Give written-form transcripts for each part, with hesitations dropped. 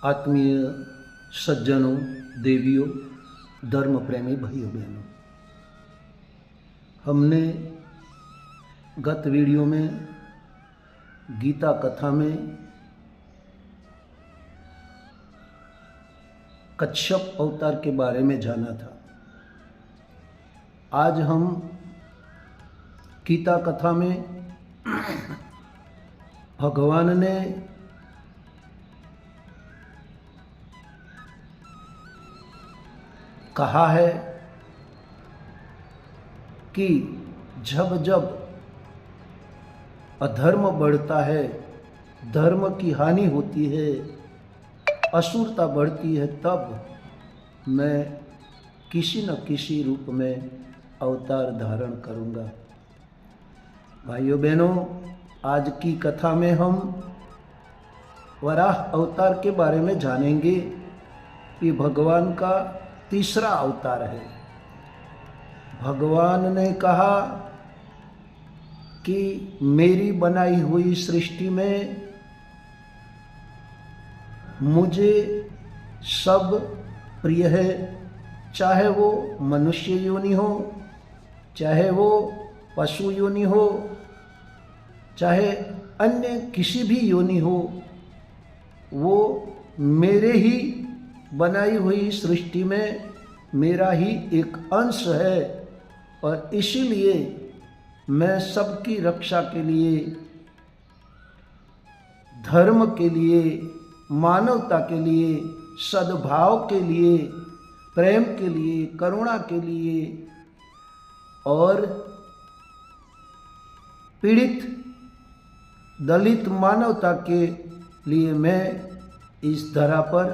आत्मीय सज्जनों, देवियों, धर्म प्रेमी भाइयों बहनों, हमने गत वीडियो में गीता कथा में कच्छप अवतार के बारे में जाना था। आज हम गीता कथा में भगवान ने कहा है कि जब जब अधर्म बढ़ता है, धर्म की हानि होती है, असुरता बढ़ती है, तब मैं किसी न किसी रूप में अवतार धारण करूंगा। भाइयों बहनों, आज की कथा में हम वराह अवतार के बारे में जानेंगे। ये भगवान का तीसरा अवतार है। भगवान ने कहा कि मेरी बनाई हुई सृष्टि में मुझे सब प्रिय है, चाहे वो मनुष्य योनि हो, चाहे वो पशु योनि हो, चाहे अन्य किसी भी योनि हो, वो मेरे ही बनाई हुई सृष्टि में मेरा ही एक अंश है। और इसीलिए मैं सबकी रक्षा के लिए, धर्म के लिए, मानवता के लिए, सद्भाव के लिए, प्रेम के लिए, करुणा के लिए और पीड़ित दलित मानवता के लिए मैं इस धरा पर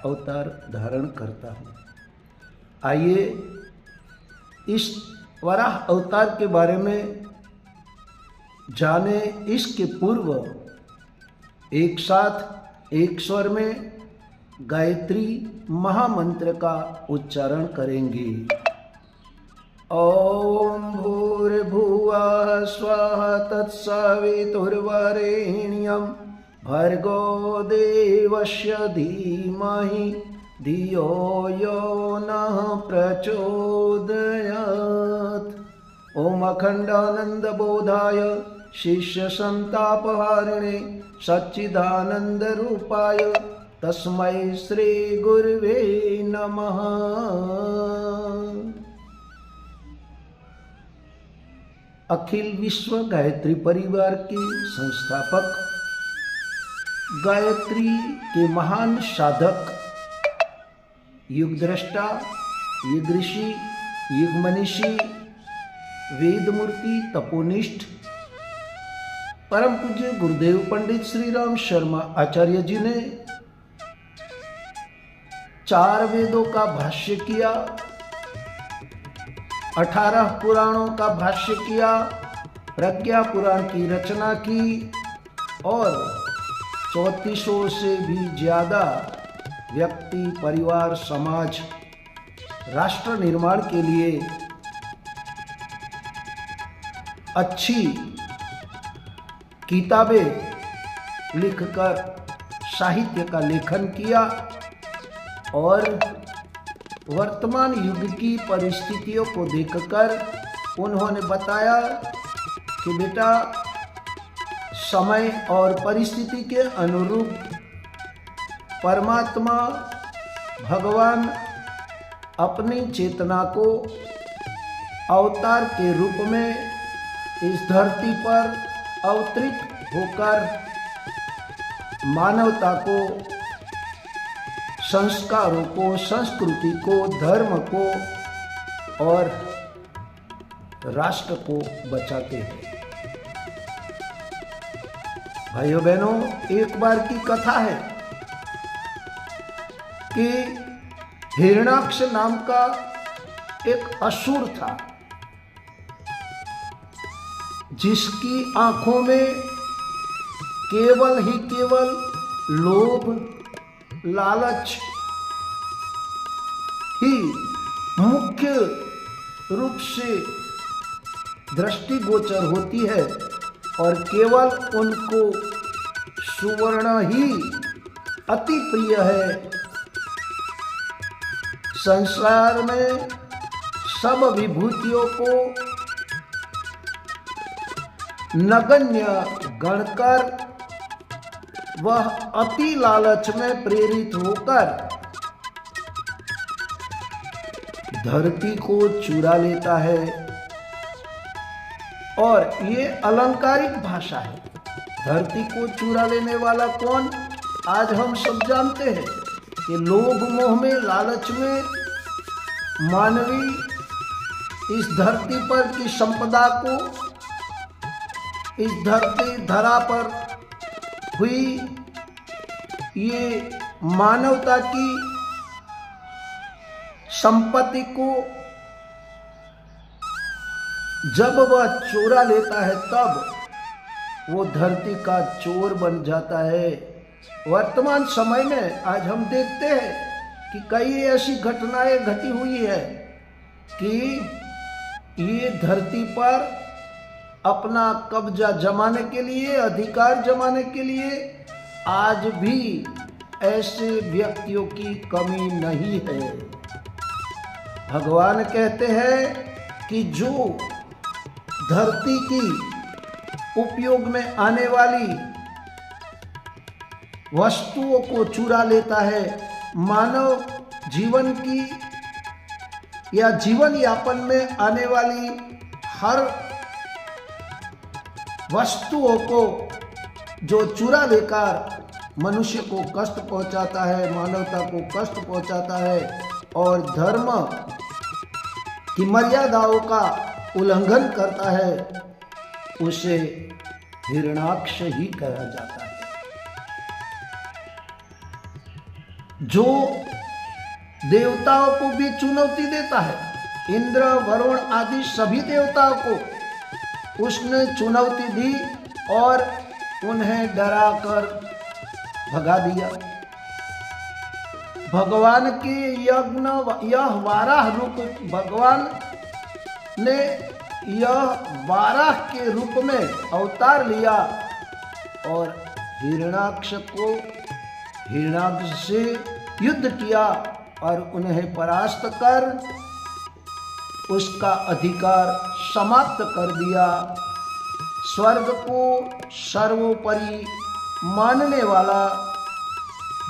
अवतार धारण करता हूँ। आइए इस वराह अवतार के बारे में जाने। इसके पूर्व एक साथ एक स्वर में गायत्री महामंत्र का उच्चारण करेंगे। ओम भूर्भुवः स्वः तत्सवितुर्वरेण्यं भर्गो देवस्य धीमहि धियो यो नः प्रचोदयात्। ओम अखंडानंद बोधाय शिष्य संतापहारिणे सच्चिदानंद रूपाय तस्मै श्री गुरुवे नमः। अखिल विश्व गायत्री परिवार की संस्थापक, गायत्री के महान साधक, युग दृष्टा, युग ऋषि, युग मनीषी, वेद मूर्ति, तपोनिष्ठ, परम पूज्य गुरुदेव पंडित श्री राम शर्मा आचार्य जी ने 4 वेदों का भाष्य किया, 18 पुराणों का भाष्य किया, प्रज्ञा पुराण की रचना की और 3400 से भी ज्यादा व्यक्ति, परिवार, समाज, राष्ट्र निर्माण के लिए अच्छी किताबें लिखकर साहित्य का लेखन किया और वर्तमान युग की परिस्थितियों को देखकर उन्होंने बताया कि बेटा, समय और परिस्थिति के अनुरूप परमात्मा भगवान अपनी चेतना को अवतार के रूप में इस धरती पर अवतरित होकर मानवता को, संस्कारों को, संस्कृति को, धर्म को और राष्ट्र को बचाते हैं। भाइयों बहनों, एक बार की कथा है कि हिरण्याक्ष नाम का एक असुर था, जिसकी आंखों में केवल ही केवल लोभ, लालच ही मुख्य रूप से दृष्टिगोचर होती है और केवल उनको सुवर्ण ही अति प्रिय है। संसार में सब विभूतियों को नगण्य गणकर वह अति लालच में प्रेरित होकर धरती को चुरा लेता है। और ये अलंकारिक भाषा है। धरती को चुरा लेने वाला कौन? आज हम सब जानते हैं कि लोभ मोह में, लालच में मानवी इस धरती पर की संपदा को, इस धरती धरा पर हुई ये मानवता की संपत्ति को जब वह चोरा लेता है तब वो धरती का चोर बन जाता है। वर्तमान समय में आज हम देखते हैं कि कई ऐसी घटनाएं घटी हुई है कि ये धरती पर अपना कब्जा जमाने के लिए, अधिकार जमाने के लिए आज भी ऐसे व्यक्तियों की कमी नहीं है। भगवान कहते हैं कि जो धरती की उपयोग में आने वाली वस्तुओं को चुरा लेता है, मानव जीवन की या जीवन यापन में आने वाली हर वस्तुओं को जो चुरा लेकर मनुष्य को कष्ट पहुंचाता है, मानवता को कष्ट पहुंचाता है और धर्म की मर्यादाओं का उल्लंघन करता है, उसे हिरण्याक्ष ही कहा जाता है। जो देवताओं को भी चुनौती देता है, इंद्र, वरुण आदि सभी देवताओं को उसने चुनौती दी और उन्हें डराकर भगा दिया। भगवान के यज्ञ, यह वाराह रूप, भगवान ने यह वाराह के रूप में अवतार लिया और हिरण्याक्ष से युद्ध किया और उन्हें परास्त कर उसका अधिकार समाप्त कर दिया। स्वर्ग को सर्वोपरि मानने वाला,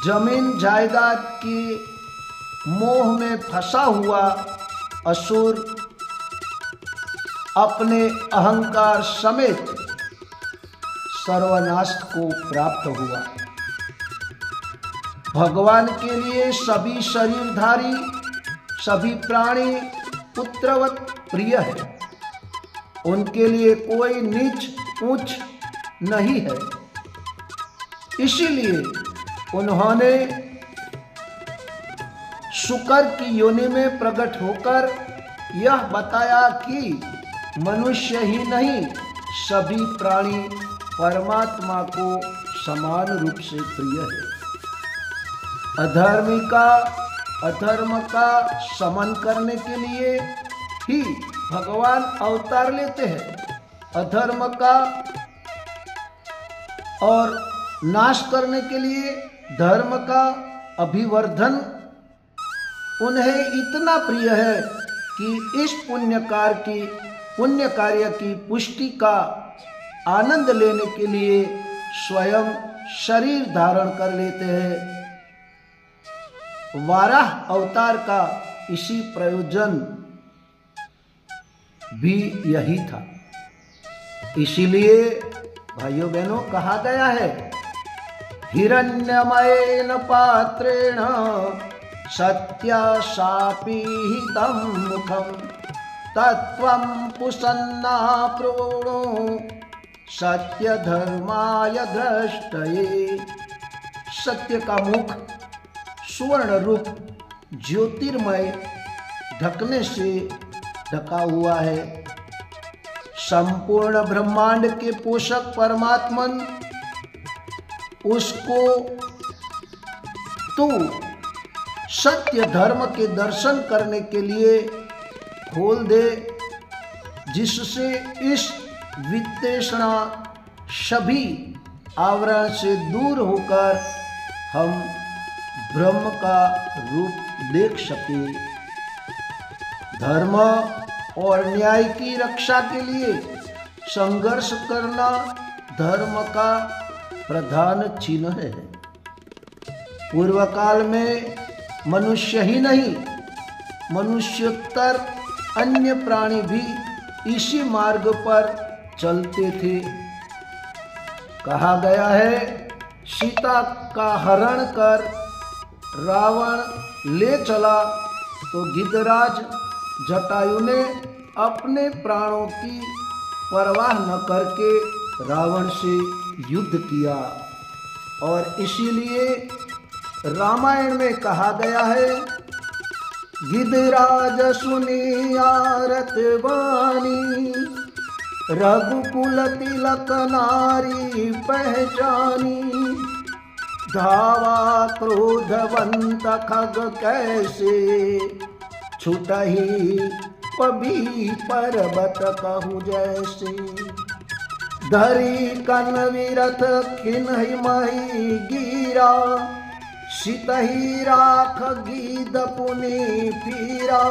जमीन जायदाद के मोह में फंसा हुआ असुर अपने अहंकार समेत सर्वनाश को प्राप्त हुआ। भगवान के लिए सभी शरीरधारी, सभी प्राणी पुत्रवत प्रिय है। उनके लिए कोई नीच ऊंच नहीं है। इसीलिए उन्होंने शुकर की योनि में प्रकट होकर यह बताया कि मनुष्य ही नहीं, सभी प्राणी परमात्मा को समान रूप से प्रिय है। अधर्मी का अधर्म का शमन करने के लिए ही भगवान अवतार लेते हैं। अधर्म का और नाश करने के लिए धर्म का अभिवर्धन उन्हें इतना प्रिय है कि इस पुण्य कार्य की पुष्टि का आनंद लेने के लिए स्वयं शरीर धारण कर लेते हैं। वाराह अवतार का इसी प्रयोजन भी यही था। इसीलिए भाइयों बहनों कहा गया है, हिरण्यमयेन पात्रेण सत्याशापीहितं मुखं तत्त्वं पुसन्ना प्रोणो सत्य धर्माय द्रष्टये। सत्य का मुख सुवर्ण रूप ज्योतिर्मय ढकने से ढका हुआ है। संपूर्ण ब्रह्मांड के पोषक परमात्मन उसको तू सत्य धर्म के दर्शन करने के लिए खोल दे, जिससे इस वित्तेषणा सभी आवरण से दूर होकर हम ब्रह्म का रूप देख सके। धर्म और न्याय की रक्षा के लिए संघर्ष करना धर्म का प्रधान चिन्ह है। पूर्व काल में मनुष्य ही नहीं, मनुष्योत्तर अन्य प्राणी भी इसी मार्ग पर चलते थे। कहा गया है, सीता का हरण कर रावण ले चला तो गिद्धराज जटायु ने अपने प्राणों की परवाह न करके रावण से युद्ध किया। और इसीलिए रामायण में कहा गया है, गिद्धराज सुनिया रथ बानी, रघुकुल तिलक नारी पहचानी, धावा क्रोधवंत खग कैसे, छुटहि पभी पर्वत कहु जैसे, धरी कन विरथ खिन्हि मही गिरा, सितहि राख गीद पुनि पीरा,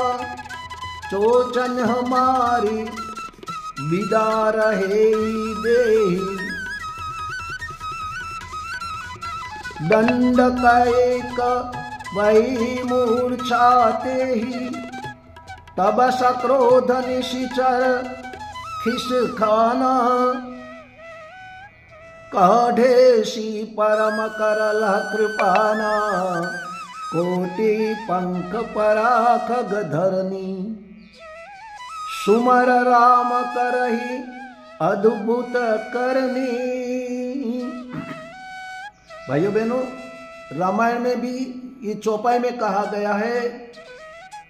चोचन हमारी विदा रहे देहि, दंड कैक वही मूर्छा तेहि, तब सक्रोध निशिचर खिस खाना, काढ़ेसी परम करल कृपाना, कोटि पंख पराख गधरनी, सुमर राम करहि अद्भुत करनी। भाइयों बहनों, रामायण में भी ये चौपाई में कहा गया है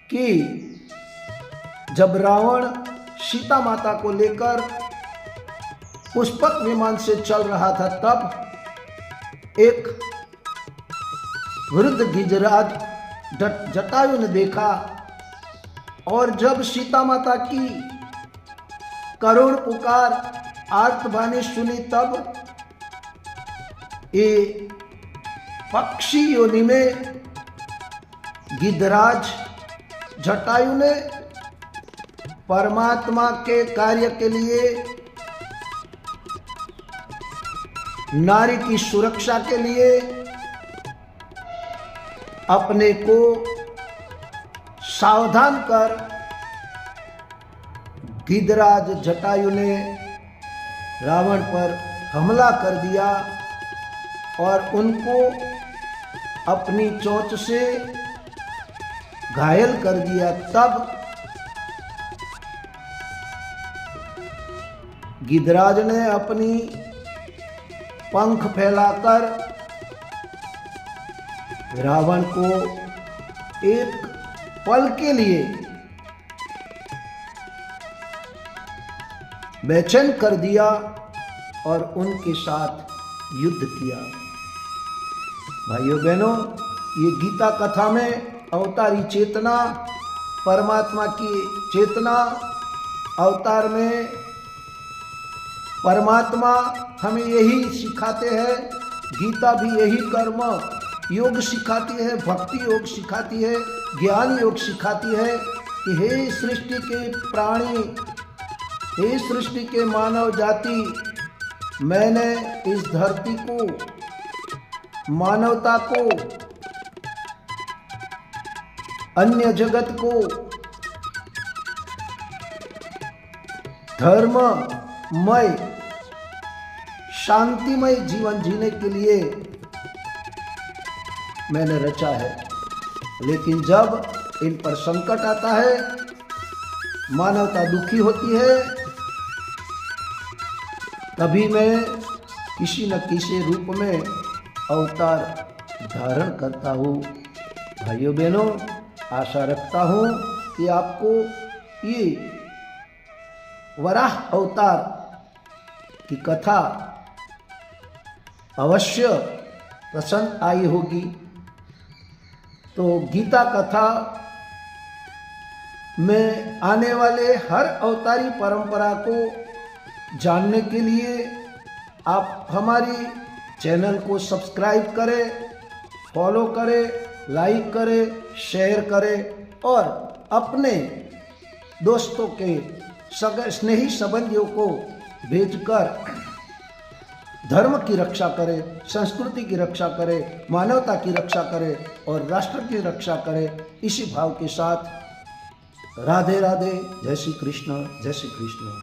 कि जब रावण सीता माता को लेकर पुष्पक विमान से चल रहा था, तब एक वृद्ध गिद्धराज जटायु ने देखा, और जब सीता माता की करुण पुकार आर्तवाणी सुनी, तब ये पक्षी योनि में गिद्धराज जटायु ने परमात्मा के कार्य के लिए, नारी की सुरक्षा के लिए अपने को सावधान कर गिद्धराज जटायु ने रावण पर हमला कर दिया और उनको अपनी चोंच से घायल कर दिया। तब गिद्धराज ने अपनी पंख फैलाकर रावण को एक पल के लिए बेचैन कर दिया और उनके साथ युद्ध किया। भाइयों बहनों, ये गीता कथा में अवतारी चेतना, परमात्मा की चेतना, अवतार में परमात्मा हमें यही सिखाते हैं। गीता भी यही कर्म योग सिखाती है, भक्ति योग सिखाती है, ज्ञान योग सिखाती है कि हे सृष्टि के प्राणी, हे सृष्टि के मानव जाति, मैंने इस धरती को, मानवता को, अन्य जगत को धर्ममय शांतिमय जीवन जीने के लिए मैंने रचा है। लेकिन जब इन पर संकट आता है, मानवता दुखी होती है, तभी मैं किसी न किसी रूप में अवतार धारण करता हूँ। भाइयों बहनों, आशा रखता हूँ कि आपको ये वराह अवतार की कथा अवश्य पसंद आई होगी। तो गीता कथा में आने वाले हर अवतारी परंपरा को जानने के लिए आप हमारी चैनल को सब्सक्राइब करें फॉलो करे, लाइक करे, शेयर करे और अपने दोस्तों के स्नेही संबंधियों को भेजकर धर्म की रक्षा करे, संस्कृति की रक्षा करे, मानवता की रक्षा करे और राष्ट्र की रक्षा करे। इसी भाव के साथ राधे राधे, जय श्री कृष्ण, जय श्री कृष्ण।